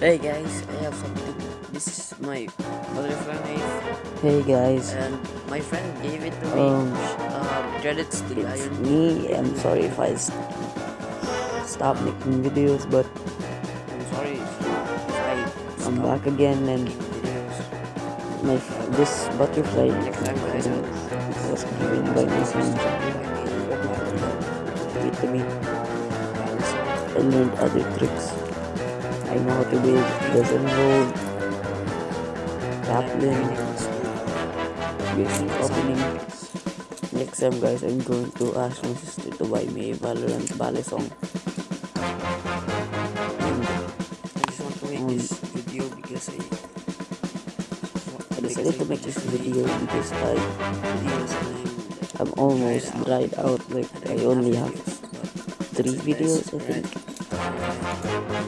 Hey guys, I have something. This is my butterfly knife, Hey guys, and my friend gave it to me. um, Credits to it's Lion. me. I'm sorry if I stop making videos, but I'm sorry if I I'm stop back again, and making videos. this butterfly Next time, guys, was given by my friend. I'll Give it to me. balisong. I learned other tricks. I know how to build dozen road, When I'm chaplain, training in school, basic some opening. tricks. Next time, guys, I'm going to ask my sister to buy me a Valorant balisong. And I just want to make um, this video because I decided to make this just made video because videos and I'm I'm dried almost out. dried out. Like I I don't have only have videos, but three that's it, guys. videos, I Alright, think. bye bye.